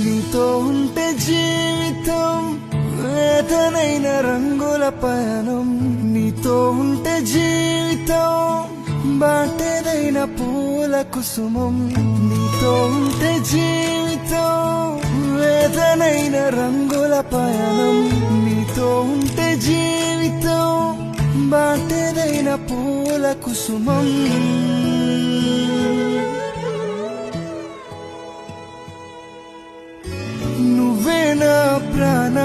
నీతో ఉంటే జీవితం వేదనైన రంగుల పయనం, నీతో ఉంటే జీవితం బాటేదైన పూల కుసుమం, నీతో ఉంటే జీవితం వేదనైన రంగుల పయనం, నీతో ఉంటే జీవితం బాటేదైన పూల కుసుమం. నువ్వే నా ప్రాణ